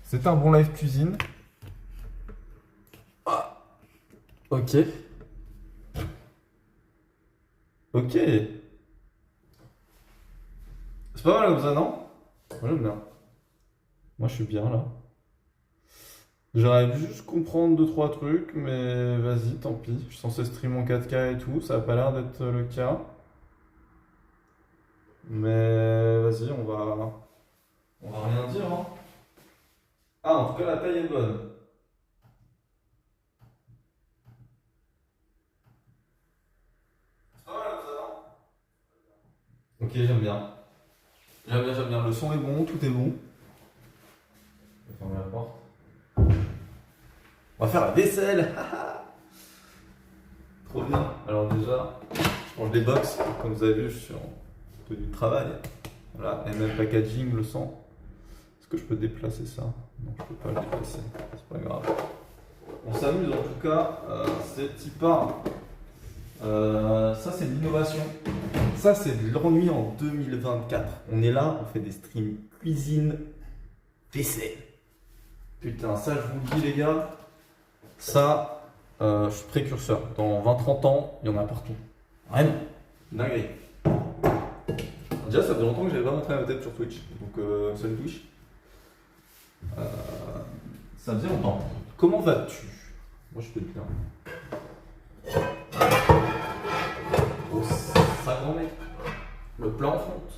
C'était un bon live cuisine. Ah, ok. Ok. C'est pas mal comme ça, non? Moi j'aime bien. Moi je suis bien là. J'aurais dû juste comprendre deux trois trucs, mais vas-y, tant pis. Je suis censé stream en 4K et tout, ça a pas l'air d'être le cas. Mais vas-y, on va rien dire, hein. Ah, en tout cas, la taille est bonne. C'est pas mal comme ça, non? Ok, j'aime bien. J'aime bien, j'aime bien. Le son est bon, tout est bon. Je vais fermer la porte. On va faire la vaisselle. Trop bien. Alors déjà, je range les box. Comme vous avez vu, je suis en tenue de travail. Voilà, et même packaging, le sang. Est-ce que je peux déplacer ça? Non, je peux pas le déplacer. C'est pas grave. On s'amuse en tout cas. C'est Tipa. Ça, c'est de l'innovation. Ça, c'est de l'ennui en 2024. On est là, on fait des streams cuisine, vaisselle. Putain, ça, je vous le dis, les gars. Ça, je suis précurseur. Dans 20-30 ans, il y en a partout. Vraiment. Dinguerie. Déjà, ça fait longtemps que j'avais pas montré ma tête sur Twitch. Donc, salut Twitch. Ça faisait longtemps. Comment vas-tu? Moi, je peux te dire. Oh, ça grand mec. Le plat en fonte.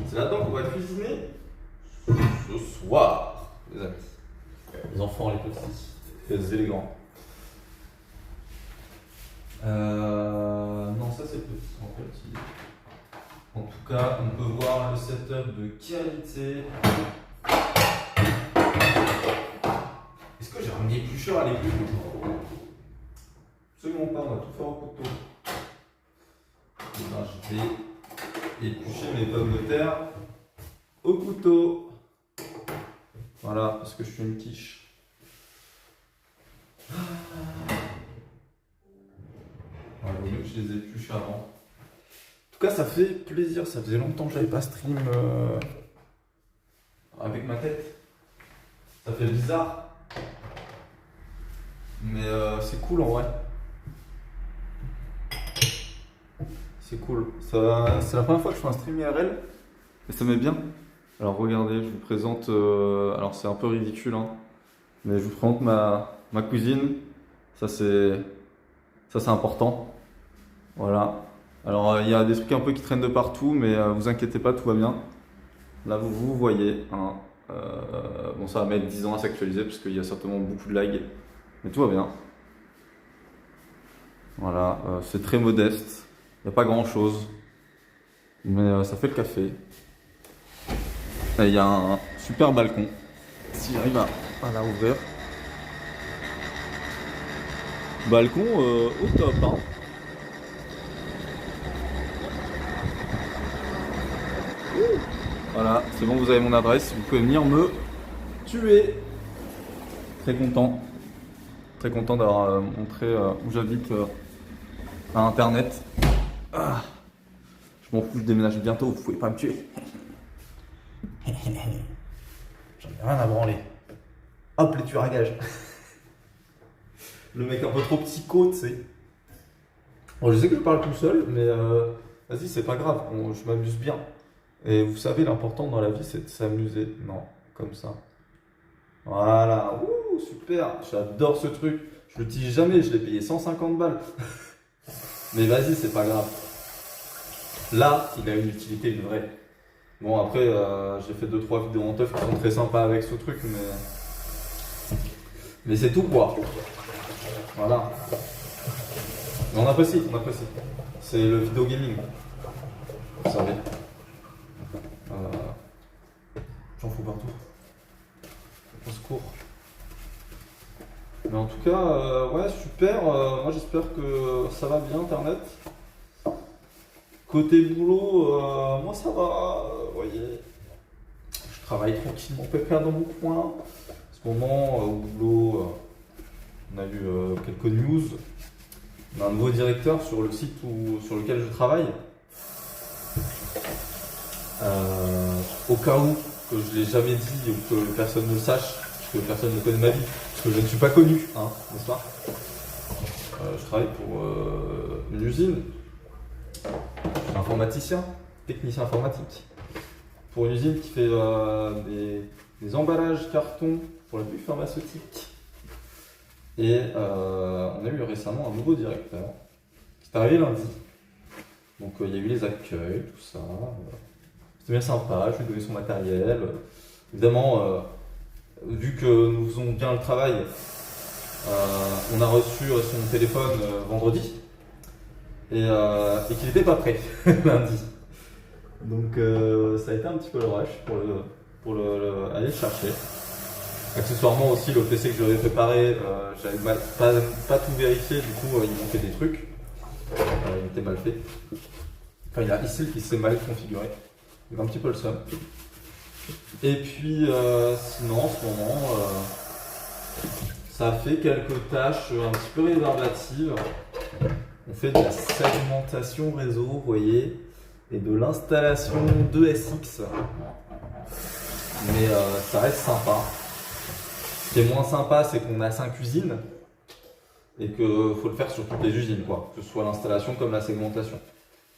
C'est là-dedans qu'on va cuisiner ce soir, les amis. Les enfants, les petits, les élégants. Non, ça c'est petit en petit. En tout cas, on peut voir le setup de qualité. Est-ce que j'ai un éplucheur à l'époque? Absolument pas, on va tout faire au couteau. Et ben, je vais éplucher mes pommes de terre au couteau. Voilà, parce que je suis une quiche. Voilà, vaut mieux que je les épluche avant. En tout cas, ça fait plaisir. Ça faisait longtemps que j'avais pas stream avec ma tête. Ça fait bizarre. Mais c'est cool en vrai. C'est cool. C'est la première fois que je fais un stream IRL. Et ça m'est bien. Alors regardez, je vous présente. Alors c'est un peu ridicule, hein, mais je vous présente ma cuisine. Ça c'est important. Voilà. Alors il y a des trucs un peu qui traînent de partout, mais vous inquiétez pas, tout va bien. Là vous voyez. Hein, bon, ça va mettre 10 ans à s'actualiser parce qu'il y a certainement beaucoup de lag, mais tout va bien. Voilà, c'est très modeste. Il n'y a pas grand chose, mais ça fait le café. Et il y a un super balcon. Si j'arrive à la ouvrir. Balcon au top, hein. Voilà, c'est bon, vous avez mon adresse. Vous pouvez venir me tuer. Très content. Très content d'avoir montré où j'habite à internet. Ah, je m'en fous, je déménage bientôt, vous pouvez pas me tuer. J'en ai rien à branler. Hop, les tueurs à gages. Le mec un peu trop psycho, tu sais. Bon, je sais que je parle tout seul, mais vas-y, c'est pas grave, je m'amuse bien. Et vous savez, l'important dans la vie, c'est de s'amuser. Non, comme ça. Voilà, ouh, super, j'adore ce truc. Je l'utilise jamais, je l'ai payé 150 balles. Mais vas-y, c'est pas grave. Là, il a une utilité, une vraie. Bon, après, j'ai fait 2-3 vidéos en teuf qui sont très sympas avec ce truc, mais c'est tout quoi. Voilà. Mais on apprécie, on apprécie. C'est le vidéo gaming. Vous savez. J'en fous partout. Au secours. Mais en tout cas, ouais, super. Moi, j'espère que ça va bien, Internet. Côté boulot, moi, ça va. Vous voyez, je travaille tranquillement, pépère dans mon coin. En ce moment, au boulot, on a eu quelques news. On a un nouveau directeur sur le site sur lequel je travaille. Je au cas où que je ne l'ai jamais dit ou que personne ne le sache, que personne ne connaît ma vie, parce que je ne suis pas connu, hein, n'est-ce pas? Je travaille pour une usine, je suis informaticien, technicien informatique, pour une usine qui fait des emballages carton pour la bulle pharmaceutique. Et on a eu récemment un nouveau directeur qui est arrivé lundi. Donc il y a eu les accueils, tout ça. C'était bien sympa, je lui ai donné son matériel. Évidemment, vu que nous faisons bien le travail, on a reçu son téléphone vendredi et qu'il n'était pas prêt lundi. Donc ça a été un petit peu le rush pour aller le chercher. Accessoirement aussi, le PC que je lui avais préparé, j'avais pas tout vérifié, du coup il manquait des trucs. Il était mal fait. Enfin, il y a ici qui s'est mal configuré. Il a un petit peu le seum. Et puis sinon en ce moment, ça fait quelques tâches un petit peu rébarbatives. On fait de la segmentation réseau, vous voyez, et de l'installation de SX. Mais ça reste sympa. Ce qui est moins sympa, c'est qu'on a 5 usines et qu'il faut le faire sur toutes les usines, quoi, que ce soit l'installation comme la segmentation.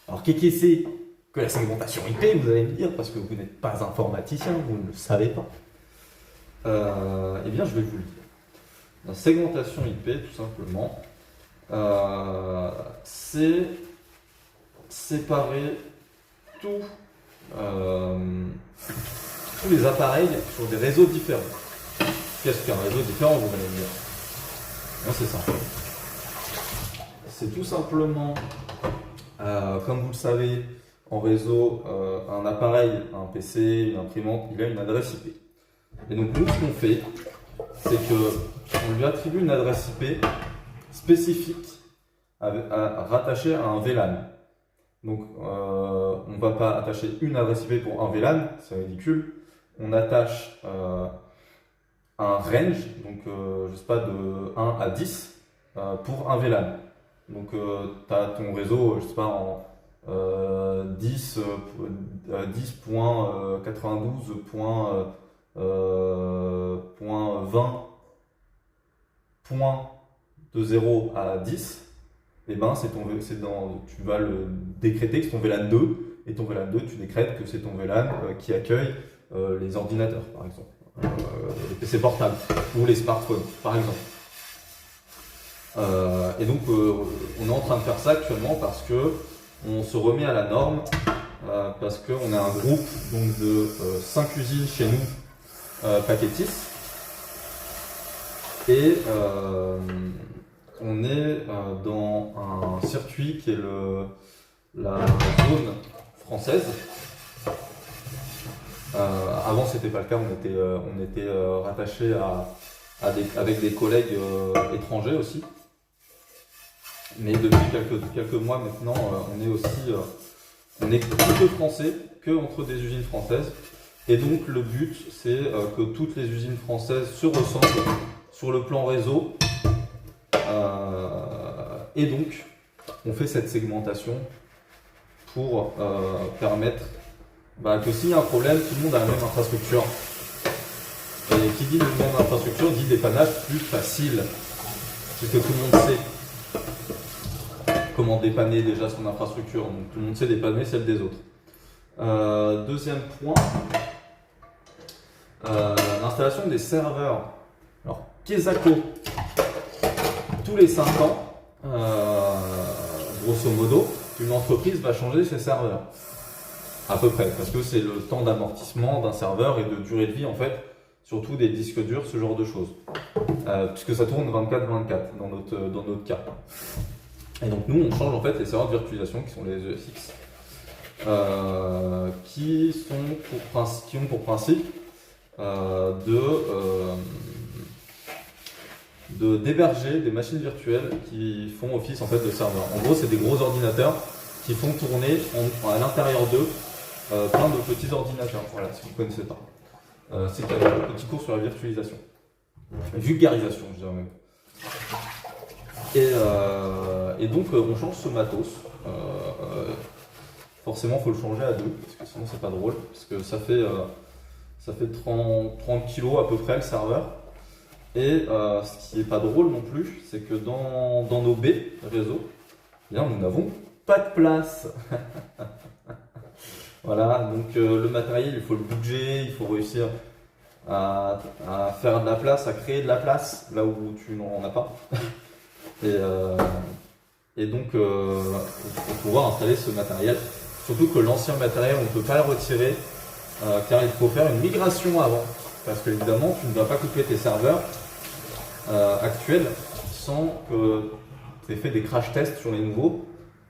Alors, qu'est-ce que c'est que la segmentation IP, vous allez me dire, parce que vous n'êtes pas informaticien, vous ne le savez pas. Eh bien, je vais vous le dire. La segmentation IP, tout simplement, c'est séparer tous les appareils sur des réseaux différents. Qu'est-ce qu'un réseau différent, vous allez me dire? Non, c'est simple. C'est tout simplement, comme vous le savez, en réseau, un appareil, un PC, une imprimante, il a une adresse IP. Et donc nous, ce qu'on fait, c'est qu'on lui attribue une adresse IP spécifique rattachée à un VLAN. Donc on ne va pas attacher une adresse IP pour un VLAN, c'est ridicule. On attache un range, donc je sais pas, de 1 à 10 pour un VLAN. Donc tu as ton réseau, je sais pas, en 10.92.20 de 0 à 10, et ben tu vas le décréter que c'est ton VLAN 2, et ton VLAN 2, tu décrètes que c'est ton VLAN qui accueille les ordinateurs, par exemple, les PC portables, ou les smartphones, par exemple. Et donc, on est en train de faire ça actuellement parce que on se remet à la norme, parce qu'on a un groupe donc, de 5 usines chez nous, paquetistes, et on est dans un circuit qui est la zone française. Avant, c'était pas le cas, on était rattaché avec des collègues étrangers aussi. Mais depuis quelques mois maintenant, on est plus de français que entre des usines françaises. Et donc le but, c'est que toutes les usines françaises se ressemblent sur le plan réseau. Et donc, on fait cette segmentation pour permettre que s'il y a un problème, tout le monde a la même infrastructure. Et qui dit la même infrastructure dit dépannage plus facile. Puisque tout le monde sait comment dépanner déjà son infrastructure. Donc tout le monde sait dépanner celle des autres. Deuxième point, l'installation des serveurs. Alors, Kesako, tous les 5 ans, grosso modo, une entreprise va changer ses serveurs. À peu près, parce que c'est le temps d'amortissement d'un serveur et de durée de vie, en fait, surtout des disques durs, ce genre de choses. Puisque ça tourne 24/24 dans notre cas. Et donc nous, on change en fait les serveurs de virtualisation qui sont les ESX, qui ont pour principe d'héberger des machines virtuelles qui font office en fait de serveurs. En gros, c'est des gros ordinateurs qui font tourner à l'intérieur d'eux plein de petits ordinateurs. Voilà, si vous ne connaissez pas. C'est un petit cours sur la virtualisation. Vulgarisation, je dirais même. Et donc, on change ce matos. forcément faut le changer à deux, parce que sinon c'est pas drôle, parce que ça fait 30 kilos à peu près le serveur. Et ce qui est pas drôle non plus, c'est que dans nos baies réseau, eh bien, nous n'avons pas de place. Voilà, donc le matériel, il faut le bouger, il faut réussir à faire de la place, à créer de la place là où tu n'en as pas. Et, euh, et donc, il faut pouvoir installer ce matériel. Surtout que l'ancien matériel, on ne peut pas le retirer car il faut faire une migration avant. Parce que évidemment, tu ne vas pas couper tes serveurs actuels sans que tu aies fait des crash tests sur les nouveaux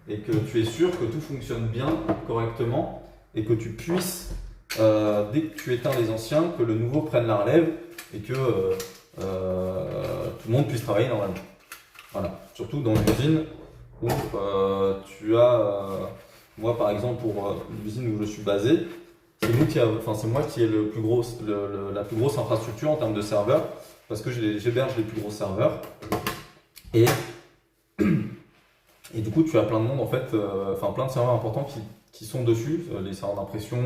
et que tu es sûr que tout fonctionne bien, correctement et que tu puisses, dès que tu éteins les anciens, que le nouveau prenne la relève et que tout le monde puisse travailler normalement. Voilà. Surtout dans l'usine où tu as, moi par exemple pour l'usine où je suis basé, c'est moi qui ai la plus grosse infrastructure en termes de serveurs parce que j'héberge les plus gros serveurs et, et du coup tu as plein de monde en fait, plein de serveurs importants qui sont dessus, les serveurs d'impression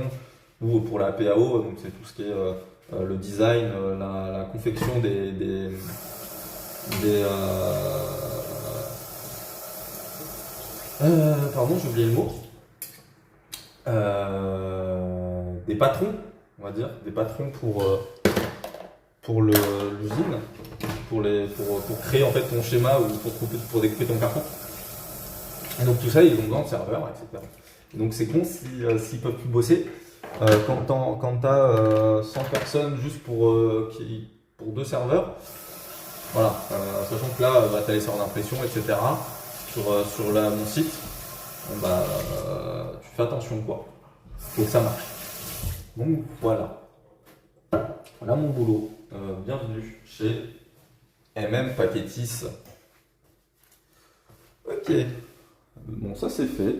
ou pour la PAO, donc c'est tout ce qui est le design, la confection des pardon, j'ai oublié le mot. Des patrons, on va dire, des patrons pour l'usine, pour créer en fait ton schéma ou pour découper ton carton. Et donc tout ça, ils ont besoin de serveurs, etc. Et donc c'est con s'ils peuvent plus bosser. Quand tu as 100 personnes juste pour deux serveurs, voilà, sachant que là, tu as les serveurs d'impression, etc. Sur mon site, bah, tu fais attention quoi. Faut que ça marche. Donc voilà. Voilà mon boulot. Bienvenue chez MM Paquetis. Ok. Bon, ça c'est fait.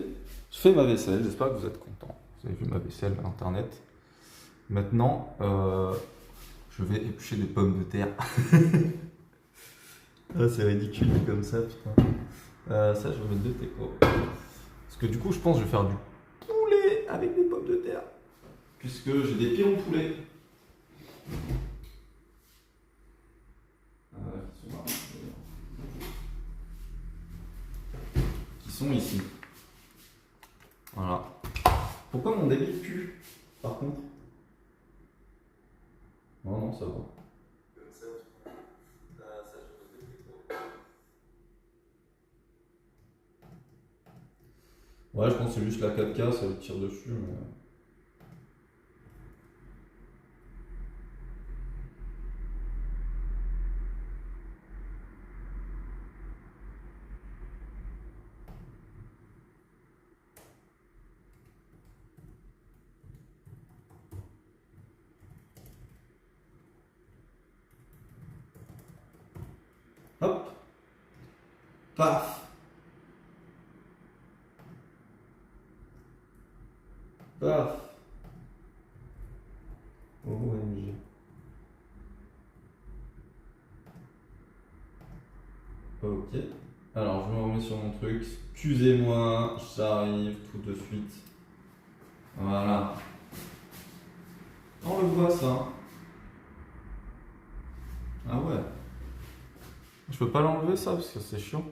Je fais ma vaisselle. J'espère que vous êtes contents. Vous avez vu ma vaisselle à internet. Maintenant, je vais éplucher des pommes de terre. Ah, c'est ridicule comme ça, putain. Ça, je vais mettre 2 techos. Parce que du coup, je pense que je vais faire du poulet avec des pommes de terre. Puisque j'ai des pieds en poulet. Qui sont ici. Voilà. Pourquoi mon débit pue, par contre? Non, non, ça va. Ouais, je pense que c'est juste la 4K, ça le tire dessus. Mais... Hop. Paf. Paf. OMG. Ok. Alors, je me remets sur mon truc. Excusez-moi, j'arrive tout de suite. Voilà. On le voit ça. Ah ouais. Je peux pas l'enlever ça parce que c'est chiant.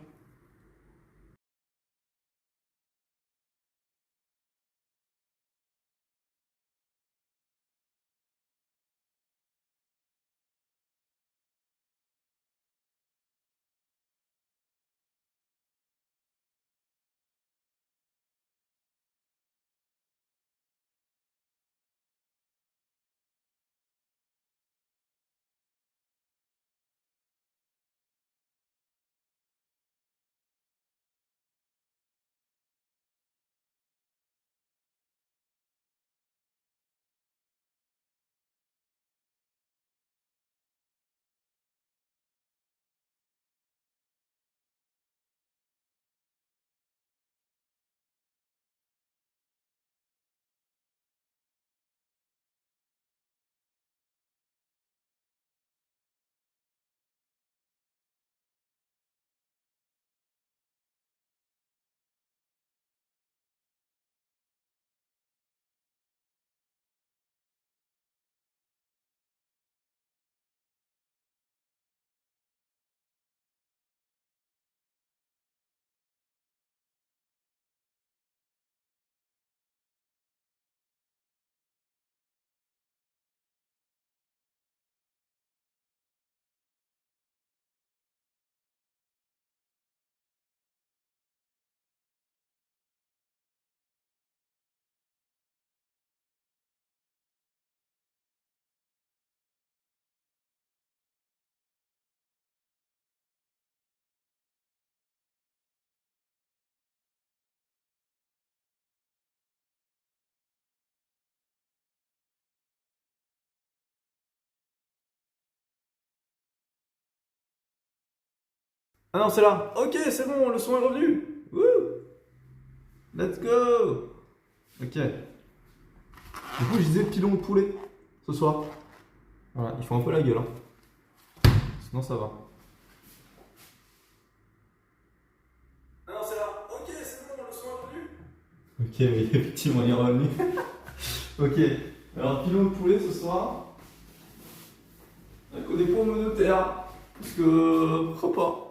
Ah non, c'est là. Ok, c'est bon, le son est revenu. Wouh. Let's go. Ok. Du coup, je disais pilon de poulet ce soir. Voilà, ils font un peu la gueule. Hein. Sinon, ça va. Ah non, c'est là. Ok, c'est bon, le son est revenu. Ok, oui, effectivement, il est revenu. Ok. Alors, pilon de poulet ce soir. Avec des pommes de terre. Parce que, pourquoi pas.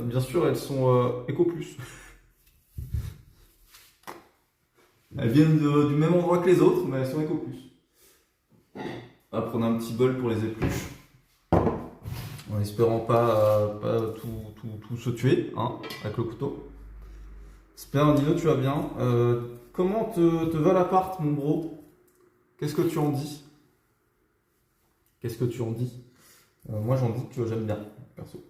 Bien sûr, elles sont Eco Plus. Elles viennent du même endroit que les autres, mais elles sont Eco Plus. On va prendre un petit bol pour les épluches. En espérant pas tout se tuer hein, avec le couteau. J'espère, Dino, tu vas bien. Comment te va l'appart, mon bro? Qu'est-ce que tu en dis? Qu'est-ce que tu en dis? Moi, j'en dis que j'aime bien, perso.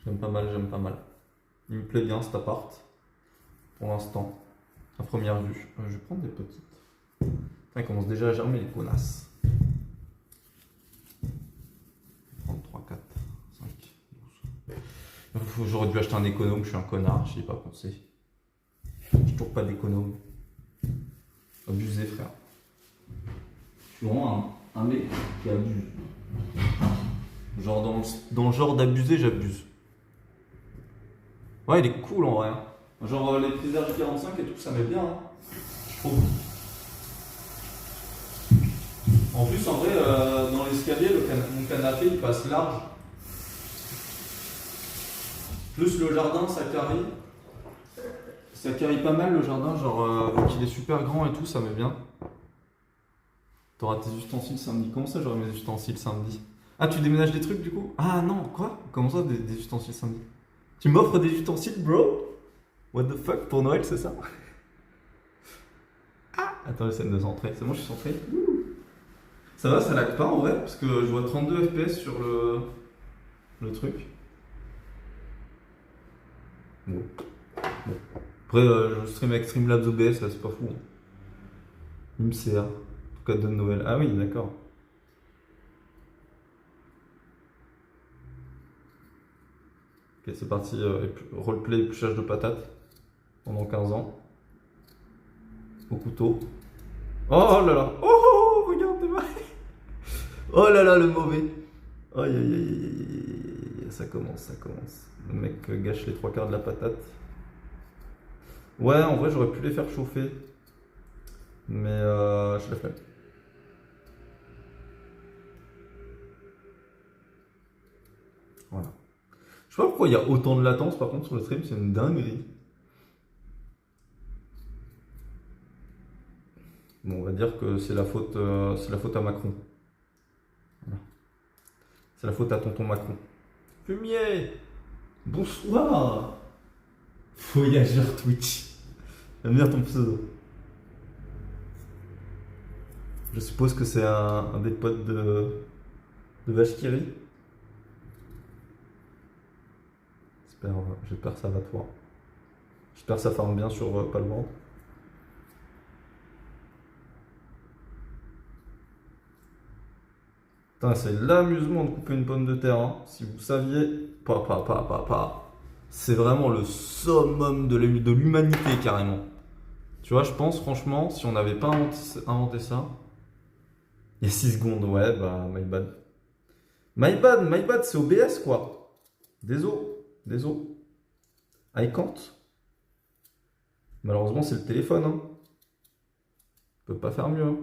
J'aime pas mal, j'aime pas mal. Il me plaît bien cet appart, pour l'instant, à première vue. Je vais prendre des petites. Putain, il commence déjà à germer les connasses. 33, 4, 5, 12. J'aurais dû acheter un économe, je suis un connard, j'y ai pas pensé. J'ai toujours pas d'économe. Abusé, frère. Je suis vraiment un mec qui abuse. Genre dans le genre d'abuser, j'abuse. Ouais, il est cool en vrai. Hein. Genre les prises RJ45 et tout, ça met bien. Hein. Je trouve. En plus, en vrai, dans l'escalier, mon canapé il passe large. Plus le jardin, ça carie. Ça carie pas mal le jardin, genre vu qu'il est super grand et tout, ça met bien. T'auras tes ustensiles samedi. Comment ça, j'aurai mes ustensiles samedi? Ah, tu déménages des trucs du coup? Ah non, quoi? Comment ça, des ustensiles samedi? Tu m'offres des ustensiles, bro? What the fuck, pour Noël, c'est ça? Ah! Attends, j'essaie de me centrer. C'est bon, je suis centré. Ça va, ça lag pas en vrai? Parce que je vois 32 FPS sur le truc. Bon. Après, je stream avec Streamlabs OBS, là, c'est pas fou. Hein. IMCA. En tout cas, de Noël. Ah oui, d'accord. Ok, c'est parti. Roleplay épluchage de patates. Pendant 15 ans. Au couteau. Oh là là! Oh, regarde, t'es mal. Oh là là, le mauvais! Aïe aïe aïe aïe aïe. Ça commence, ça commence. Le mec gâche les 3 quarts de la patate. Ouais, en vrai, j'aurais pu les faire chauffer. Mais je l'ai fait. Voilà. Je sais pas pourquoi il y a autant de latence par contre sur le stream, c'est une dinguerie. Bon, on va dire que c'est la faute à Macron. Voilà. C'est la faute à tonton Macron. Fumier! Bonsoir! Voyageur Twitch. J'aime bien ton pseudo. Je suppose que c'est un des potes de Vachkiri. J'espère que ça va toi. J'espère que ça farme bien sur Palworld. Putain, c'est l'amusement de couper une pomme de terre. Hein. Si vous saviez, c'est vraiment le summum de l'humanité carrément. Tu vois, je pense franchement, si on n'avait pas inventé ça, il y a 6 secondes, ouais, bah, my bad. My bad, c'est OBS quoi. Désolé. I can't. Malheureusement, c'est le téléphone. Hein. On peut pas faire mieux. Hein.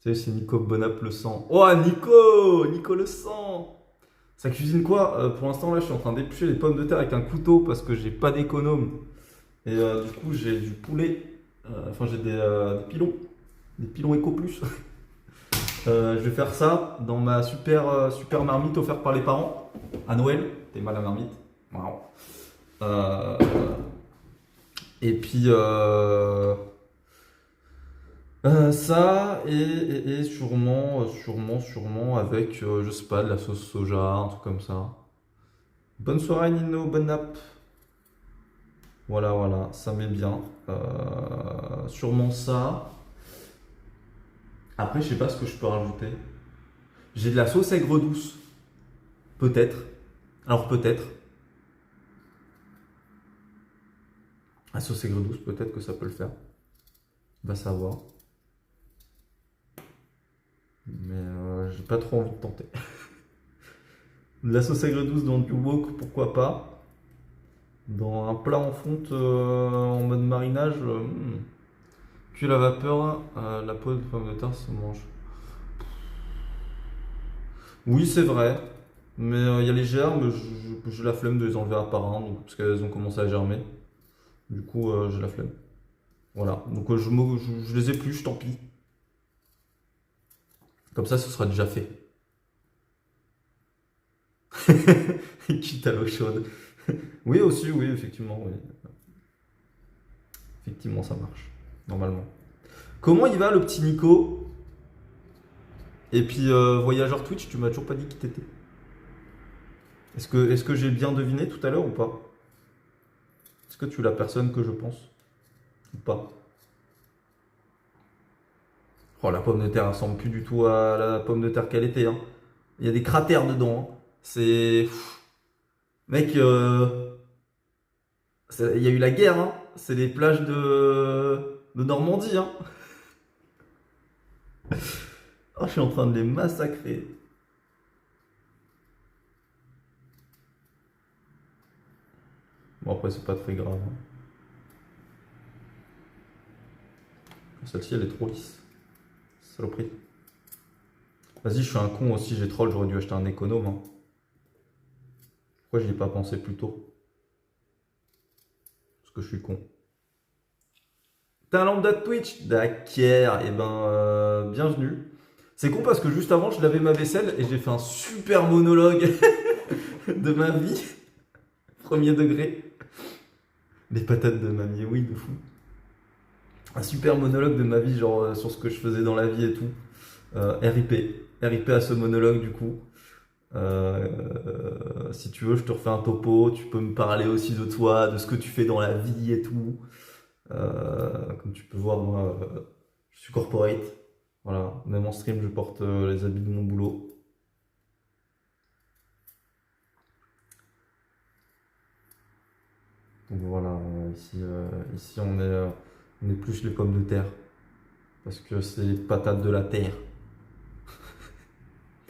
Tu sais, c'est Nico Bonap le sang. Oh, Nico le sang. Ça cuisine quoi? Pour l'instant, là, je suis en train d'éplucher les pommes de terre avec un couteau parce que j'ai pas d'économe. Et du coup, j'ai du poulet. Enfin, j'ai des pilons. Des pilons Eco Plus. Je vais faire ça dans ma super marmite offerte par les parents à Noël. T'es mal la marmite. Wow. Et puis ça et sûrement avec je sais pas de la sauce soja, un truc comme ça. Bonne soirée Nino, bonne nappe. Voilà, ça met bien. Sûrement ça. Après, je sais pas ce que je peux rajouter. J'ai de la sauce aigre douce. Peut-être. Alors peut-être. La sauce aigre douce, peut-être que ça peut le faire. Va savoir. Mais j'ai pas trop envie de tenter. De la sauce aigre douce dans du wok, pourquoi pas. Dans un plat en fonte en mode marinage, cuit à la vapeur, la peau de pomme de terre se mange. Oui, c'est vrai. Mais il y a les germes, j'ai la flemme de les enlever un par un, donc, parce qu'elles ont commencé à germer. Du coup, j'ai la flemme. Voilà. Donc je les épluche, tant pis. Comme ça, ce sera déjà fait. Quitte à l'eau chaude. Oui, aussi, oui, effectivement, oui. Effectivement, ça marche. Normalement. Comment il va, le petit Nico? Et puis, voyageur Twitch, tu m'as toujours pas dit qui t'étais. Est-ce que j'ai bien deviné tout à l'heure ou pas? Est-ce que tu es la personne que je pense? Ou pas? Oh, la pomme de terre ressemble plus du tout à la pomme de terre qu'elle était, hein. Il y a des cratères dedans, hein. C'est. Mec, il y a eu la guerre, hein. C'est les plages de Normandie, hein. Oh, je suis en train de les massacrer. Bon, après, c'est pas très grave, hein. Celle-ci, elle est trop lisse. Saloperie. Vas-y, je suis un con aussi, j'ai troll, j'aurais dû acheter un économe, hein. Pourquoi j'y ai pas pensé plus tôt? Parce que je suis con. T'as un lambda de Twitch? D'accord, et ben, bienvenue. C'est con parce que juste avant, je lavais ma vaisselle et j'ai fait un super monologue de ma vie. Premier degré. Les patates de mamie, oui, de fou. Un super monologue de ma vie, genre sur ce que je faisais dans la vie et tout. RIP. RIP à ce monologue, du coup. Si tu veux, je te refais un topo. Tu peux me parler aussi de toi, de ce que tu fais dans la vie et tout. Comme tu peux voir, moi, je suis corporate. Voilà, même en stream, je porte les habits de mon boulot. Donc voilà, ici on épluche les pommes de terre. Parce que c'est les patates de la terre.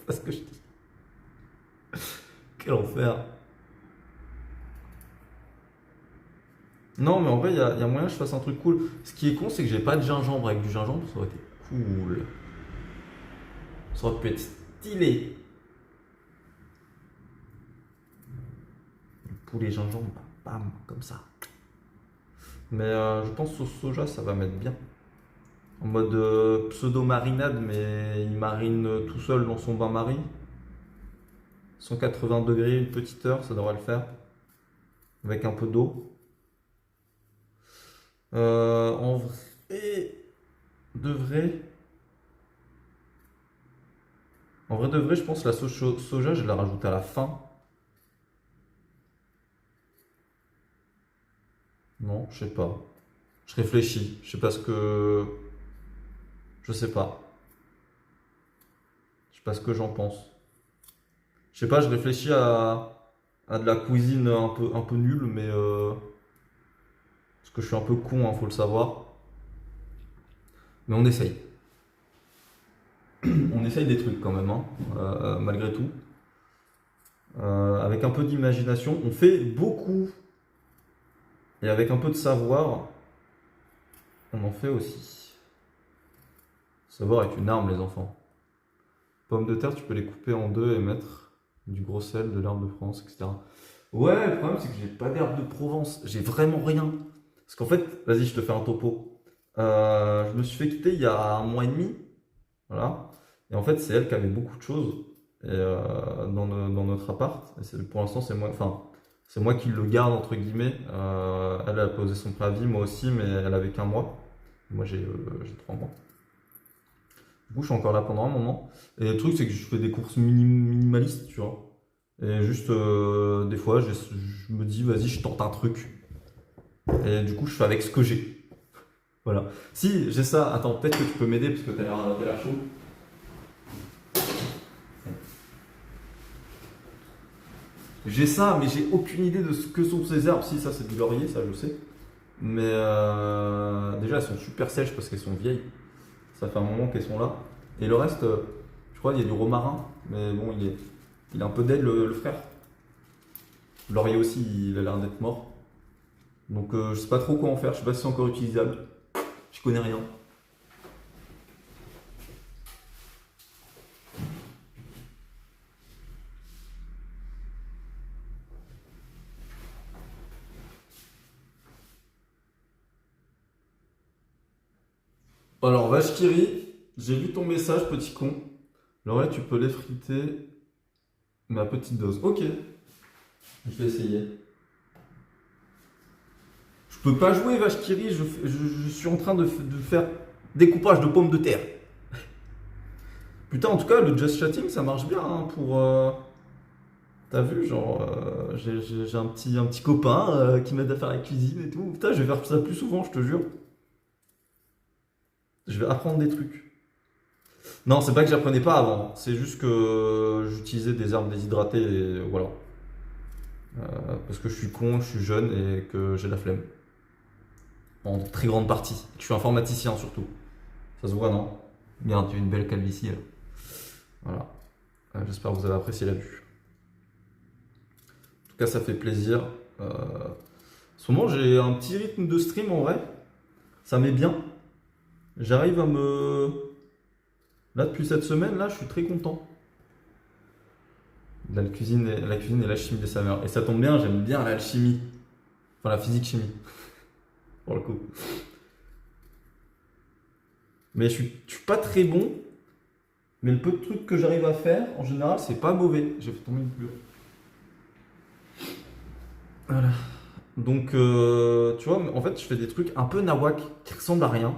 Parce que je dis. Quel enfer. Non, mais en vrai, il y a moyen que je fasse un truc cool. Ce qui est con, c'est que j'ai pas de gingembre. Avec du gingembre, ça aurait été cool. Ça aurait pu être stylé. Du poulet gingembre, bam, comme ça. Mais je pense au soja, ça va mettre bien. En mode pseudo-marinade, mais il marine tout seul dans son bain-marie. 180 degrés, une petite heure, ça devrait le faire. Avec un peu d'eau. En vrai, de vrai. En vrai de vrai, je pense que la sauce soja, je vais la rajouter à la fin. Non, je sais pas. Je réfléchis. Je sais pas ce que. Je sais pas. Je sais pas ce que j'en pense. Je sais pas, je réfléchis à de la cuisine un peu nulle, mais parce que je suis un peu con, hein, faut le savoir. Mais on essaye. On essaye des trucs quand même, hein, malgré tout. Avec un peu d'imagination, on fait beaucoup. Et avec un peu de savoir, on en fait aussi. Savoir est une arme, les enfants. Pommes de terre, tu peux les couper en deux et mettre du gros sel, de l'herbe de Provence, etc. Ouais, le problème, c'est que j'ai pas d'herbe de Provence. J'ai vraiment rien. Parce qu'en fait, vas-y, je te fais un topo. Je me suis fait quitter il y a un mois et demi. Voilà. Et en fait, c'est elle qui avait beaucoup de choses dans notre appart. Et pour l'instant, c'est moi. Enfin, c'est moi qui le garde, entre guillemets. Elle a posé son préavis, moi aussi, mais elle avait qu'un mois. Moi, j'ai 3 mois. Du coup, je suis encore là pendant un moment. Et le truc, c'est que je fais des courses minimalistes, tu vois. Et juste, des fois, je me dis, vas-y, je tente un truc. Et du coup, je fais avec ce que j'ai. Voilà. Si, j'ai ça. Attends, peut-être que tu peux m'aider parce que t'as l'air chaud. J'ai ça, mais j'ai aucune idée de ce que sont ces herbes. Si, ça c'est du laurier, ça je sais. Mais déjà, elles sont super sèches parce qu'elles sont vieilles. Ça fait un moment qu'elles sont là. Et le reste, je crois qu'il y a du romarin. Mais bon, il est un peu dead le frère. Le laurier aussi, il a l'air d'être mort. Donc je sais pas trop quoi en faire. Je sais pas si c'est encore utilisable. Je connais rien. Alors, vache qui rit, j'ai vu ton message, petit con. Alors là, tu peux l'effriter, mais à petite dose. Ok, je vais essayer. Je peux pas jouer, vache qui rit, je suis en train de faire découpage de pommes de terre. Putain, en tout cas, le just chatting, ça marche bien hein, pour. T'as vu, genre, j'ai un petit copain qui m'aide à faire la cuisine et tout. Putain, je vais faire ça plus souvent, je te jure. Je vais apprendre des trucs. Non, c'est pas que j'apprenais pas avant, c'est juste que j'utilisais des herbes déshydratées et voilà. Parce que je suis con, je suis jeune et que j'ai la flemme. En très grande partie. Je suis informaticien surtout. Ça se voit, non? Regarde, tu as une belle calvitie là. Voilà. J'espère que vous avez apprécié la vue. En tout cas, ça fait plaisir. En ce moment, j'ai un petit rythme de stream en vrai. Ça m'est bien. J'arrive à me. Là, depuis cette semaine, là, je suis très content. La cuisine et la chimie des saveurs. Et ça tombe bien, j'aime bien l'alchimie. Enfin, la physique-chimie, pour le coup. Mais je suis pas très bon. Mais le peu de trucs que j'arrive à faire, en général, c'est pas mauvais. J'ai fait tomber une pluie. Voilà. Donc, tu vois, en fait, je fais des trucs un peu nawak qui ressemblent à rien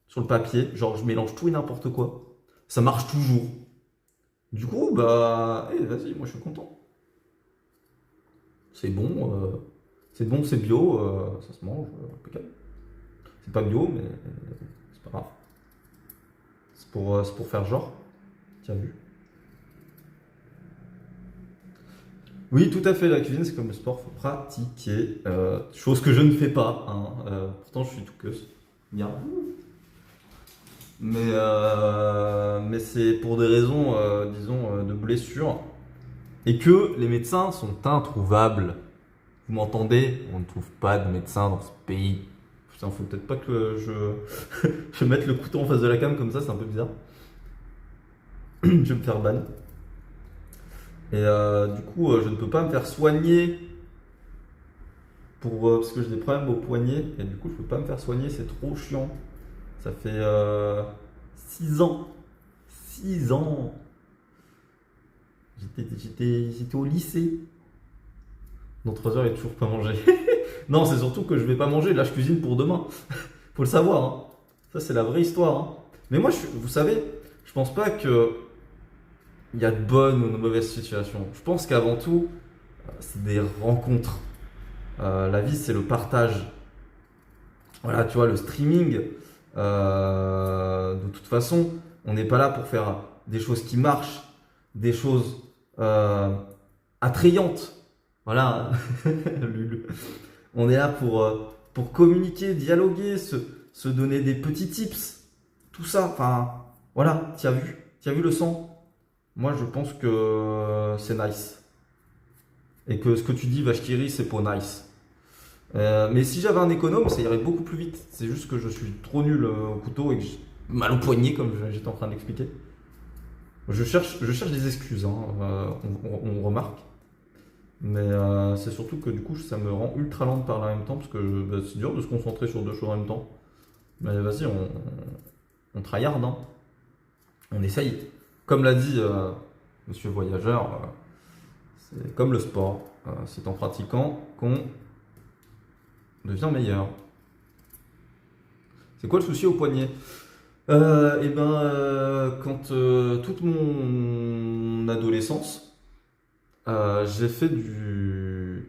sur le papier. Genre, je mélange tout et n'importe quoi. Ça marche toujours. Du coup, bah, vas-y, moi je suis content. C'est bon, c'est bio, ça se mange, impeccable. C'est pas bio, mais c'est pas grave. C'est pour faire genre. Tu as vu? Oui, tout à fait, la cuisine c'est comme le sport, faut pratiquer. Chose que je ne fais pas, hein. Pourtant je suis tout queuse. Bien. Mais c'est pour des raisons, disons, de blessures. Et que les médecins sont introuvables. Vous m'entendez? On ne trouve pas de médecins dans ce pays. Putain, faut peut-être pas que je mette le couteau en face de la cam comme ça, c'est un peu bizarre. Je vais me faire ban. Et du coup, je ne peux pas me faire soigner parce que j'ai des problèmes au poignet. Et du coup, je peux pas me faire soigner, c'est trop chiant. Ça fait 6 ans. 6 ans. J'étais au lycée. Dans 3 heures, il est toujours pas mangé. Non, c'est surtout que je vais pas manger. Là, je cuisine pour demain. Faut le savoir. Hein. Ça, c'est la vraie histoire. Hein. Mais moi, vous savez, je pense pas que il y a de bonnes ou de mauvaises situations. Je pense qu'avant tout, c'est des rencontres. La vie, c'est le partage. Voilà, tu vois, le streaming, de toute façon, on n'est pas là pour faire des choses qui marchent, des choses attrayantes. Voilà, Lul. On est là pour communiquer, dialoguer, se donner des petits tips. Tout ça, enfin, voilà, tu as vu le sang? Moi, je pense que c'est nice. Et que ce que tu dis, vache qui rit, c'est pour nice. Mais si j'avais un économe, ça irait beaucoup plus vite. C'est juste que je suis trop nul au couteau et que j'ai mal au poignet, comme j'étais en train d'expliquer. Je cherche des excuses, hein, on remarque. Mais c'est surtout que du coup, ça me rend ultra lent de parler en même temps parce que bah, c'est dur de se concentrer sur deux choses en même temps. Mais vas-y, on tryhard, hein. On essaye. Comme l'a dit Monsieur Voyageur, c'est comme le sport. C'est en pratiquant qu'on devient meilleur. C'est quoi le souci au poignet? Quand toute mon adolescence, j'ai fait du.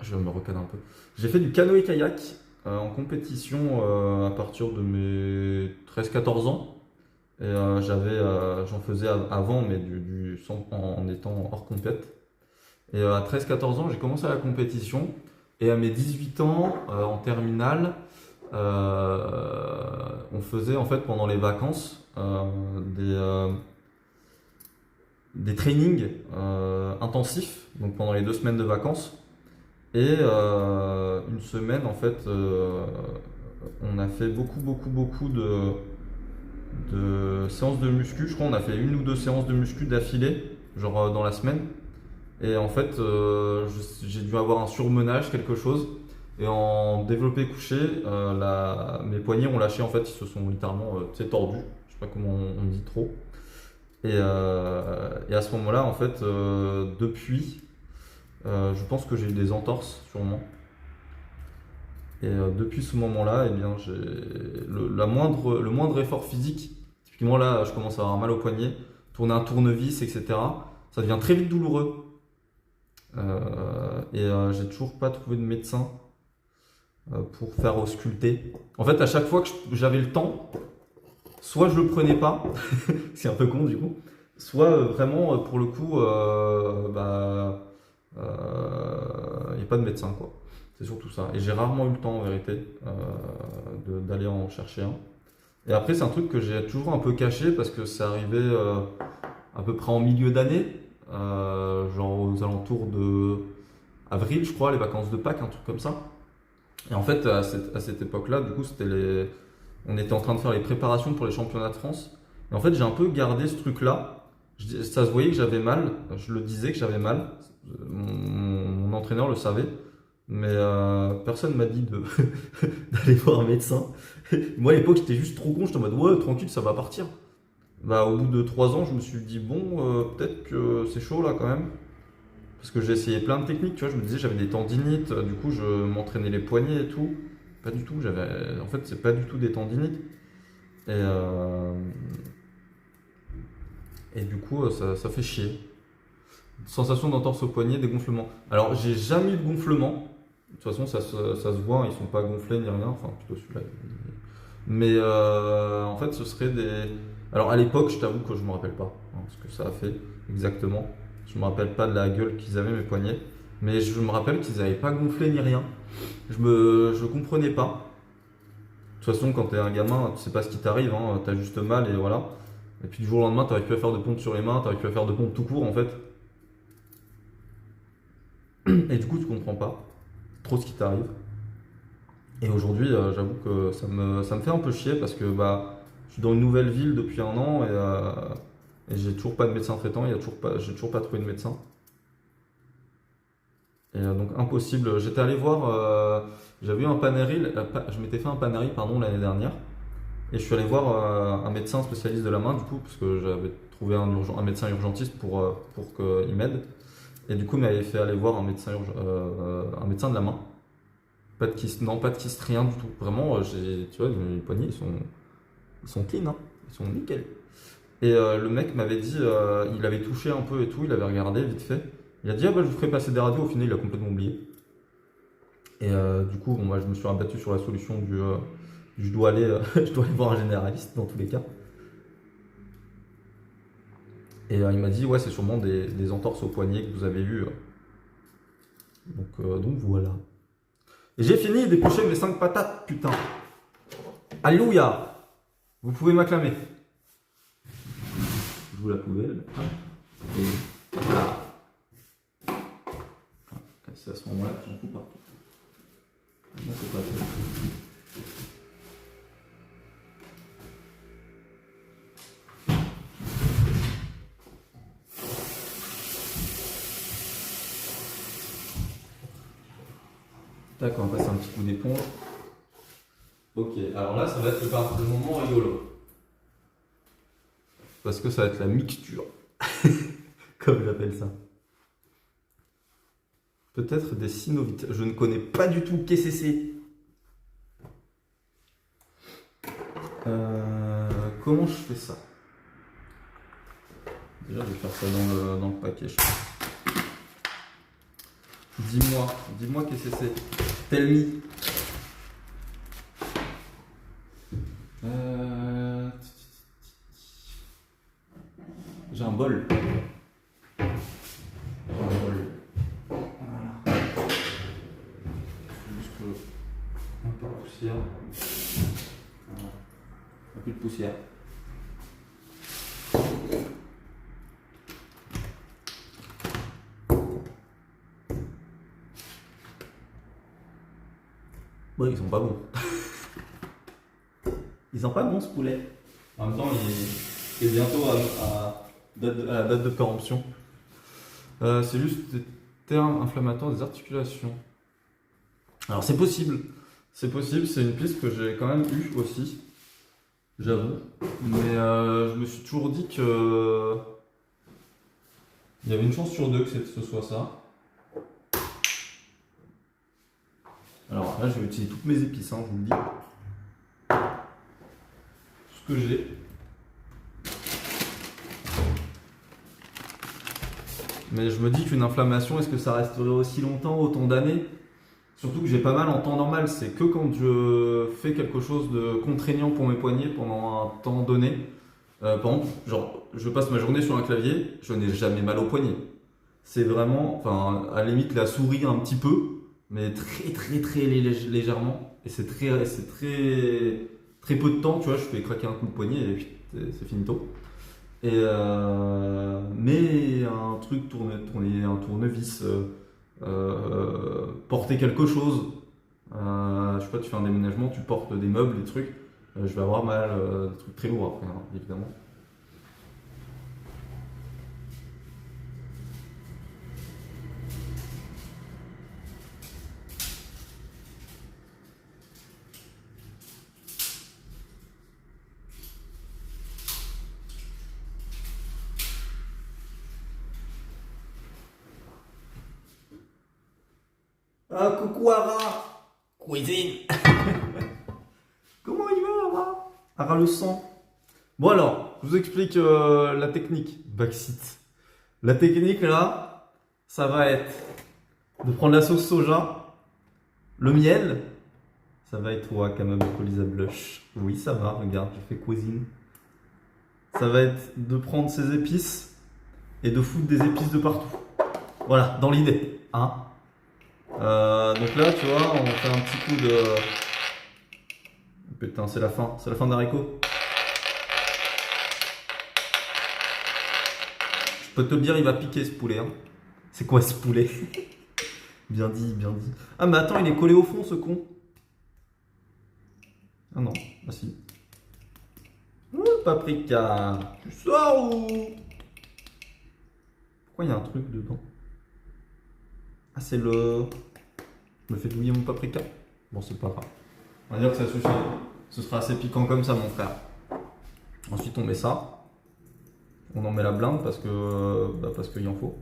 Je me recadre un peu. J'ai fait du canoë-kayak en compétition à partir de mes 13-14 ans. Et j'en faisais avant, mais en étant hors compète. Et à 13-14 ans, j'ai commencé la compétition. Et à mes 18 ans, en terminale, on faisait en fait pendant les vacances des trainings intensifs, donc pendant les 2 semaines de vacances. Et une semaine, en fait, on a fait beaucoup de séances de muscu. Je crois qu'on a fait 1 ou 2 séances de muscu d'affilée, genre dans la semaine. Et en fait, j'ai dû avoir un surmenage, quelque chose. Et en développé couché, mes poignets ont lâché, en fait, ils se sont littéralement tordus. Je sais pas comment on dit trop. Et à ce moment-là, en fait, depuis, je pense que j'ai eu des entorses, sûrement. Et depuis ce moment-là, eh bien, le moindre effort physique, typiquement là, je commence à avoir mal au poignet, tourner un tournevis, etc. Ça devient très vite douloureux. J'ai toujours pas trouvé de médecin pour faire ausculter. En fait, à chaque fois que j'avais le temps, soit je le prenais pas, c'est un peu con du coup, soit vraiment pour le coup, il n'y a pas de médecin quoi. C'est surtout ça. Et j'ai rarement eu le temps en vérité d'aller en chercher un. Et après, c'est un truc que j'ai toujours un peu caché parce que c'est arrivé à peu près en milieu d'année, genre aux alentours de avril, je crois, les vacances de Pâques, un truc comme ça. Et en fait, à cette époque-là, du coup, on était en train de faire les préparations pour les championnats de France. Et en fait, j'ai un peu gardé ce truc-là. Ça se voyait que j'avais mal. Je le disais que j'avais mal. Mon entraîneur le savait. Mais personne m'a dit d'aller voir un médecin. Moi, à l'époque, j'étais juste trop con. J'étais en mode, ouais, tranquille, ça va partir. Bah, au bout de 3 ans, je me suis dit, bon, peut-être que c'est chaud là quand même. Parce que j'ai essayé plein de techniques, tu vois, je me disais j'avais des tendinites, du coup je m'entraînais les poignets et tout. Pas du tout, en fait c'est pas du tout des tendinites. Et du coup ça fait chier. Sensation d'entorse au poignet, des gonflements. Alors j'ai jamais eu de gonflement. De toute façon ça se voit, hein, ils sont pas gonflés ni rien, enfin plutôt celui-là. Mais en fait ce serait des... Alors à l'époque je t'avoue que je me rappelle pas hein, ce que ça a fait exactement. Je me rappelle pas de la gueule qu'ils avaient mes poignets, mais je me rappelle qu'ils n'avaient pas gonflé ni rien. Je comprenais pas. De toute façon, quand t'es un gamin, tu sais pas ce qui t'arrive, hein, t'as juste mal et voilà. Et puis du jour au lendemain, t'arrives plus à faire de pompe sur les mains, t'arrives plus à faire de pompe tout court en fait. Et du coup, tu comprends pas trop ce qui t'arrive. Et aujourd'hui, j'avoue que ça me fait un peu chier parce que bah, je suis dans une nouvelle ville depuis un an et j'ai toujours pas de médecin traitant, j'ai toujours pas trouvé de médecin. Et donc impossible. J'étais allé voir, j'avais eu un Panerai, je m'étais fait un Panerai pardon l'année dernière, et je suis allé voir un médecin spécialiste de la main du coup parce que j'avais trouvé un médecin urgentiste pour qu'il m'aide. Et du coup, il m'avait fait aller voir un médecin de la main. Pas de kyste, non, pas de kyste, rien du tout. Vraiment, tu vois, les poignets, ils sont clean, hein, ils sont nickel. Et le mec m'avait dit, il avait touché un peu et tout, il avait regardé vite fait. Il a dit, ah bah je vous ferai passer des radios, au final il a complètement oublié. Et du coup, bon, moi je me suis rabattu sur la solution je dois aller, je dois aller voir un généraliste dans tous les cas. Et il m'a dit, ouais, c'est sûrement des entorses au poignet que vous avez eues. Donc voilà. Et j'ai fini d'éplucher mes 5 patates, putain. Alléluia. Vous pouvez m'acclamer. Je vous la poubelle. Et voilà. C'est à ce moment-là que j'en fous partout. Moi, c'est pas ça. D'accord, on va passer un petit coup d'éponge. Ok, alors là, ça va être le moment rigolo. Parce que ça va être la mixture. Comme j'appelle ça. Peut-être des synovites. Je ne connais pas du tout qu'est-ce que c'est. Comment je fais ça? Déjà, je vais faire ça dans le paquet, je pense. Dis-moi qu'est-ce que c'est. Tell me. un peu de poussière. Voilà. Un peu de poussière. Bon, ils sont pas bons. Ils sont pas bons ce poulet. En même temps, il est bientôt à la date de péremption. C'est juste des termes inflammatoires des articulations. Alors c'est possible, c'est une piste que j'ai quand même eue aussi, j'avoue. Mais je me suis toujours dit que il y avait une chance sur deux que ce soit ça. Alors là, je vais utiliser toutes mes épices, hein, je vous le dis. Tout ce que j'ai. Mais je me dis qu'une inflammation, est-ce que ça resterait aussi longtemps, autant d'années? Surtout que j'ai pas mal en temps normal, c'est que quand je fais quelque chose de contraignant pour mes poignets pendant un temps donné, par exemple, genre, je passe ma journée sur un clavier, je n'ai jamais mal au poignet. C'est vraiment, enfin, à la limite la souris un petit peu, mais très légèrement. Et c'est très peu de temps, tu vois, je fais craquer un coup de poignet et puis c'est finito. Et mais un truc tourner un tournevis, porter quelque chose, je sais pas, tu fais un déménagement, tu portes des meubles, des trucs, je vais avoir mal, des trucs très lourds après, hein, évidemment. Ah, coucou Ara! Cuisine! Comment il va, Ara? Ara le sang. Bon alors, je vous explique la technique Backseat. La technique là, ça va être de prendre la sauce soja, le miel, ça va être Wakame Lisa Blush. Oui, ça va, regarde, je fais cuisine. Ça va être de prendre ces épices et de foutre des épices de partout. Voilà, dans l'idée, hein. Donc là, tu vois, on fait un petit coup de... Putain, c'est la fin d'haricot. Je peux te le dire, il va piquer ce poulet. Hein. C'est quoi ce poulet? Bien dit, bien dit. Ah mais attends, il est collé au fond ce con. Ah non, ah si. Paprika. Tu sors ou... Pourquoi il y a un truc dedans? Ah c'est le... Je me fais douiller mon paprika. Bon c'est pas grave. On va dire que ça suffit. Ce sera assez piquant comme ça mon frère. Ensuite on met ça. On en met la blinde parce qu'il en faut.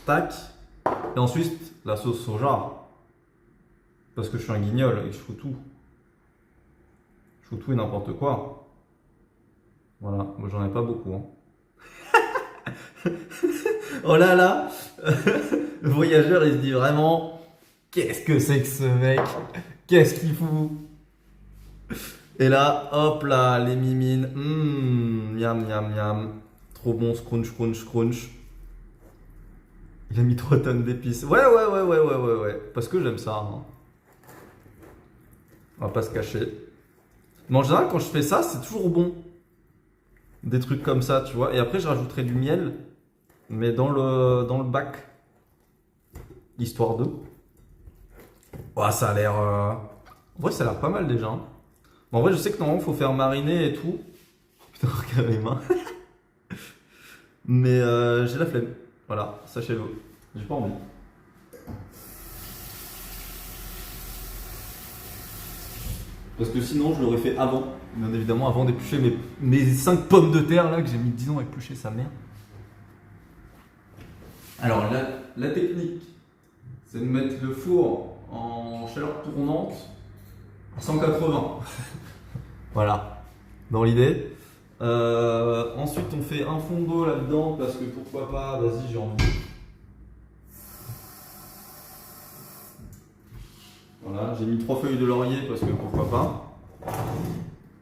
Tac. Et ensuite la sauce soja. Parce que je suis un guignol et que je fous tout. Je fous tout et n'importe quoi. Voilà, moi j'en ai pas beaucoup. Hein. Oh là là. Le voyageur il se dit vraiment, qu'est-ce que c'est que ce mec? Qu'est-ce qu'il fout? Et là, hop là, les mimines. Miam, miam, miam. Trop bon, scrunch, crunch, crunch. Il a mis 3 tonnes d'épices. Ouais. Parce que j'aime ça. Hein. On va pas se cacher. Mais en général, quand je fais ça, c'est toujours bon. Des trucs comme ça, tu vois. Et après, je rajouterai du miel. Mais dans le bac. Histoire de. Oh, ça a l'air... En vrai, ça a l'air pas mal déjà. Hein. En vrai, je sais que normalement, il faut faire mariner et tout. Putain, regarde les mains. Mais j'ai la flemme. Voilà, sachez-le. J'ai pas envie. Parce que sinon, je l'aurais fait avant. Bien évidemment, avant d'éplucher mes 5 pommes de terre là que j'ai mis 10 ans à éplucher sa mère. Alors, la technique, c'est de mettre le four en chaleur tournante à 180. Voilà, dans l'idée. Ensuite, on fait un fond d'eau là-dedans parce que pourquoi pas, vas-y, j'ai envie. Voilà, j'ai mis 3 feuilles de laurier parce que pourquoi pas.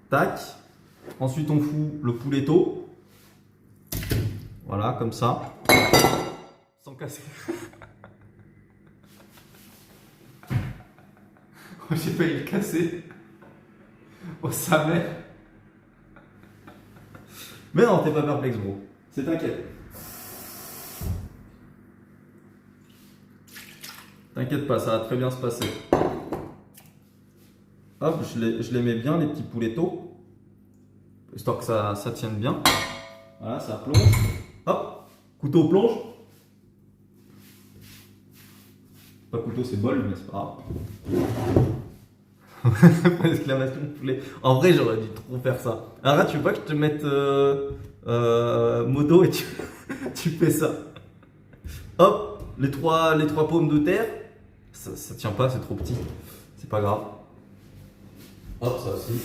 Tac. Ensuite, on fout le pouletto. Voilà, comme ça. Sans casser. J'ai failli le casser. Oh, sa mère. Mais non, t'es pas perplexe, gros. C'est t'inquiète. T'inquiète pas, ça va très bien se passer. Hop, je les mets bien, les petits poulettos. Histoire que ça tienne bien. Voilà, ça plonge. Hop, couteau plonge. Pas couteau, c'est bol, mais c'est pas grave. Exclamation de poulet. En vrai, j'aurais dû trop faire ça. Alors là, tu veux pas que je te mette moto et tu fais ça. Hop, les trois pommes de terre. Ça tient pas, c'est trop petit. C'est pas grave. Hop, ça aussi.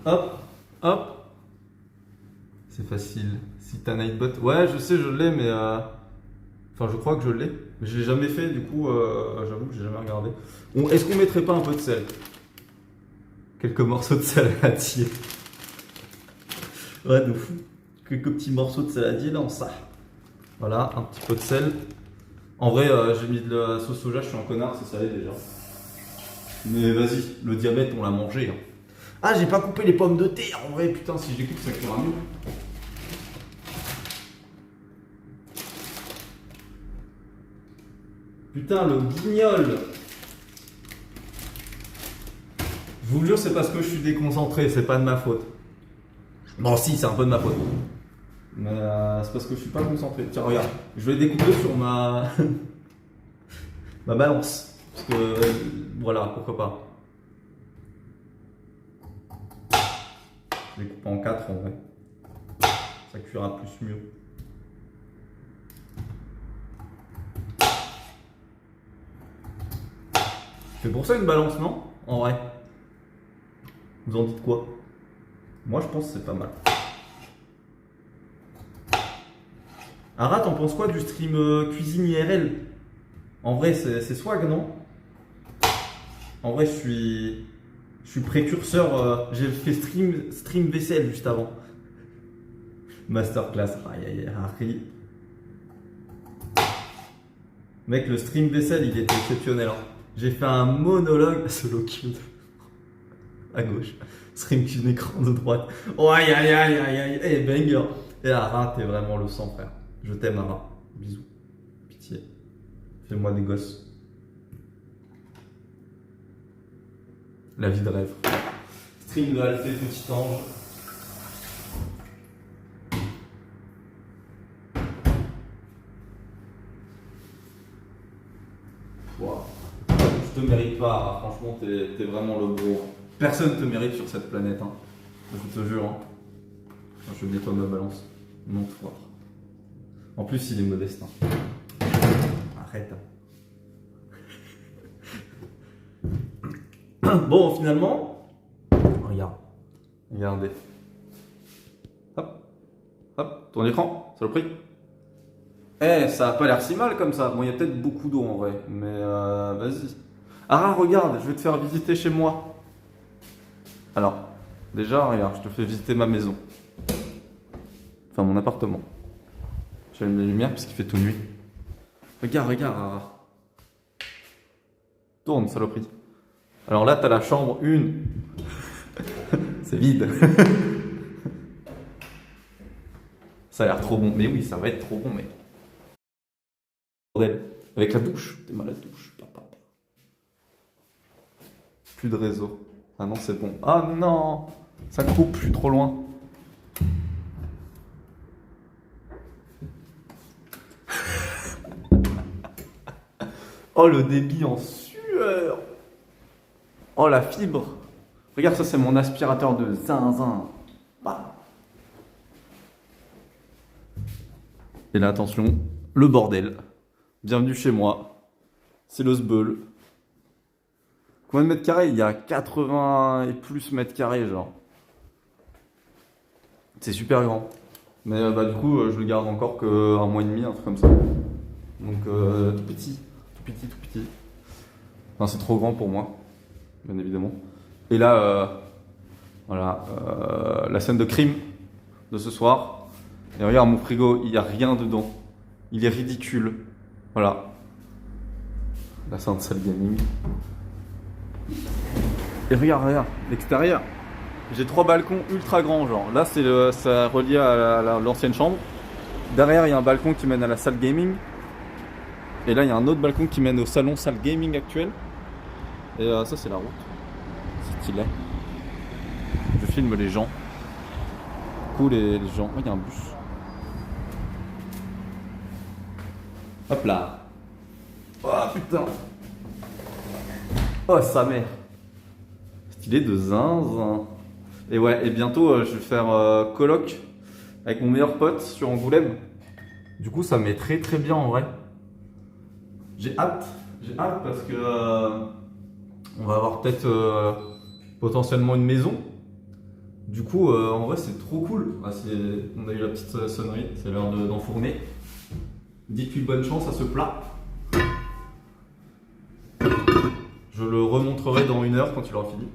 Hop, hop. C'est facile. Si t'as Nightbot. Ouais, je sais, je l'ai, mais. Enfin, je crois que je l'ai. Mais je l'ai jamais fait, du coup, j'avoue que j'ai jamais regardé. Est-ce qu'on mettrait pas un peu de sel? Quelques morceaux de saladier. Ouais, de fou. Quelques petits morceaux de saladier dans ça. Voilà, un petit peu de sel. En vrai, j'ai mis de la sauce soja, je suis un connard, c'est salé déjà. Mais vas-y, le diabète, on l'a mangé. Hein. Ah, j'ai pas coupé les pommes de terre. En vrai, putain, si je les coupe, ça cuira mieux. Putain, le guignol. Je vous le jure, c'est parce que je suis déconcentré, c'est pas de ma faute. Bon, si, c'est un peu de ma faute. Mais c'est parce que je suis pas concentré. Tiens, regarde, je vais découper sur ma ma balance. Parce que, voilà, pourquoi pas. Je vais couper en 4 en vrai. Ça cuira plus mieux. C'est pour ça une balance, non? En vrai. Vous en dites quoi? Moi, je pense que c'est pas mal. Ara, t'en penses quoi du stream cuisine IRL? En vrai, c'est swag, non? En vrai, je suis précurseur. J'ai fait stream vaisselle juste avant. Masterclass. Aïe, aïe, aïe, Harry. Mec, le stream vaisselle, il était exceptionnel. Hein. J'ai fait un monologue solo cube à gauche. Stream cube écran de droite. Oh, aïe, aïe, aïe, aïe, aïe. Eh, banger. Et Ara, t'es vraiment le sang, frère. Je t'aime, Ara. Bisous. Pitié. Fais-moi des gosses. La vie de rêve. Stream de Alphée, petit ange. Wow. Je te mérite pas, Ara. Franchement, t'es vraiment le gros. Personne te mérite sur cette planète. Hein. Je te jure. Hein. Je nettoie ma balance. Non, toi. En plus, il est modeste. Hein. Arrête. Bon, finalement, regarde. Regardez. Hop. Hop. Ton écran, saloperie. Eh, ça a pas l'air si mal comme ça. Bon, il y a peut-être beaucoup d'eau en vrai. Mais vas-y. Ara, regarde, je vais te faire visiter chez moi. Alors, déjà, regarde, je te fais visiter ma maison. Enfin, mon appartement. J'allume la lumière parce qu'il fait tout nuit. Regarde, regarde, Ara. Tourne, saloperie. Alors là, t'as la chambre 1. C'est vide. Ça a l'air trop bon. Mais oui, ça va être trop bon, mec. Bordel. Avec la douche. T'es mal à la douche. Papa. Plus de réseau. Ah non, c'est bon. Ah non. Ça coupe, je suis trop loin. Oh, le débit en sueur. Oh, la fibre. Regarde, ça, c'est mon aspirateur de zinzin. Bah. Et là, attention, le bordel. Bienvenue chez moi. C'est le sbeul. Combien de mètres carrés? Il y a 80 et plus mètres carrés, genre. C'est super grand. Mais bah, du coup, je le garde encore qu'un mois et demi, un truc comme ça. Donc, tout petit. Tout petit, tout petit. Enfin, c'est trop grand pour moi, bien évidemment. Et là, voilà, la scène de crime de ce soir. Et regarde mon frigo, il n'y a rien dedans. Il est ridicule. Voilà. Là, c'est un salle gaming. Et regarde, l'extérieur. J'ai 3 balcons ultra grands, genre. Là, ça relié à l'ancienne chambre. Derrière, il y a un balcon qui mène à la salle gaming. Et là, il y a un autre balcon qui mène au salon salle gaming actuel. Et ça, c'est la route. C'est stylé. Je filme les gens. Cool, les gens. Oh, il y a un bus. Hop là. Oh putain. Oh, sa mère. Stylé de zinzin. Et ouais, et bientôt, je vais faire coloc avec mon meilleur pote sur Angoulême. Du coup, ça met très très bien en vrai. J'ai hâte parce que on va avoir peut-être potentiellement une maison. Du coup, en vrai, c'est trop cool. Ah, on a eu la petite sonnerie, c'est l'heure d'enfourner. Dites-lui bonne chance à ce plat. Je le remontrerai dans 1 heure quand il aura fini.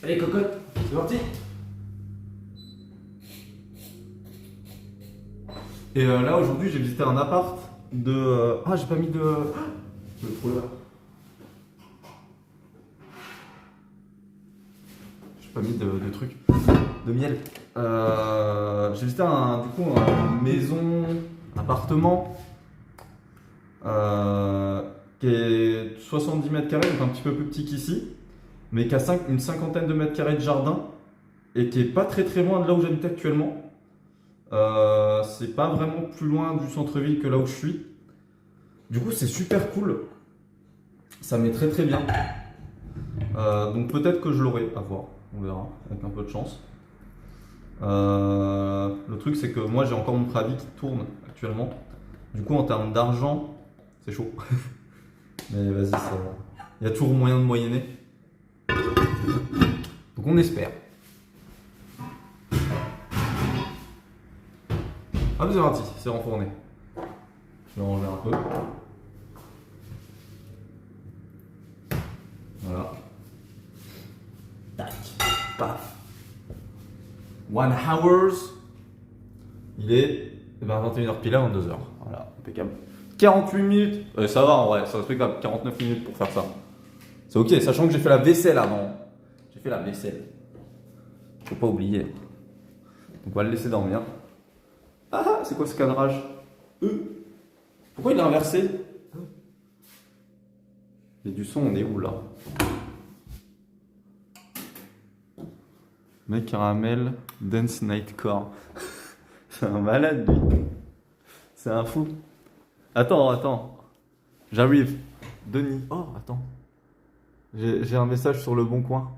Allez, cocotte, c'est parti. Et là, aujourd'hui, j'ai visité un appart de... Ah, j'ai pas mis de... Je vais le trouver là. J'ai pas mis de trucs. De miel. J'ai visité une maison, appartement, qui est 70 mètres carrés, donc un petit peu plus petit qu'ici, mais qui a une cinquantaine de mètres carrés de jardin, et qui est pas très très loin de là où j'habite actuellement. C'est pas vraiment plus loin du centre-ville que là où je suis. Du coup, c'est super cool. Ça met très très bien. Donc peut-être que je l'aurai, à voir. On verra, avec un peu de chance. Le truc, c'est que moi, j'ai encore mon préavis qui tourne actuellement. Du coup, en termes d'argent, c'est chaud. Mais vas-y, ça va. Il y a toujours moyen de moyenner. Donc on espère. Ah, c'est parti, c'est renfourné. Je vais ranger un peu. Voilà. Tac. Paf. 1 hours. Il est 21h pile à 22h. Voilà, impeccable. 48 minutes. Ça va en vrai, c'est respectable. 49 minutes pour faire ça. C'est ok, sachant que j'ai fait la vaisselle avant. J'ai fait la vaisselle. Faut pas oublier. Donc on va le laisser dormir. Ah, c'est quoi ce cadrage? Pourquoi il est inversé? Il y a du son, on est où là? Mec caramel, dance nightcore. C'est un malade lui. C'est un fou. Attends. J'arrive. Denis. Oh, attends. J'ai un message sur le bon coin.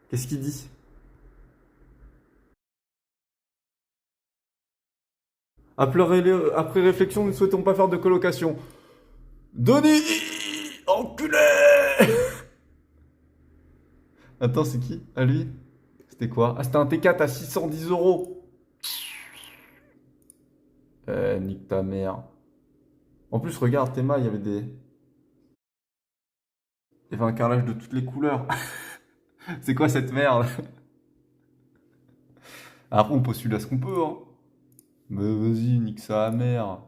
Qu'est-ce qu'il dit? Après réflexion, nous ne souhaitons pas faire de colocation. Denis! Enculé! Attends, c'est qui? À lui? C'était quoi? Ah, c'était un T4 à 610 €. Nique ta mère. En plus, regarde, Théma, il y avait un carrelage de toutes les couleurs. C'est quoi cette merde? Après, on postule à ce qu'on peut, hein. Mais vas-y, nique sa mère.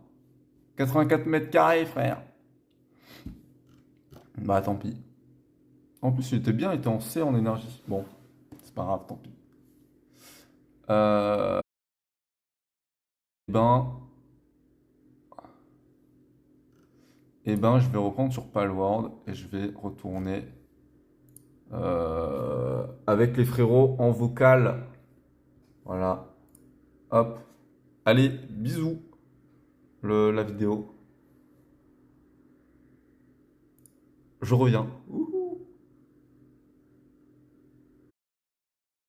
84 mètres carrés, frère. Bah, tant pis. En plus, il était bien, il était en C en énergie. Bon, c'est pas grave, tant pis. Euh... Ben... je vais reprendre sur Palworld et je vais retourner avec les frérots en vocal. Voilà. Hop. Allez, bisous. La vidéo. Je reviens. Ouh.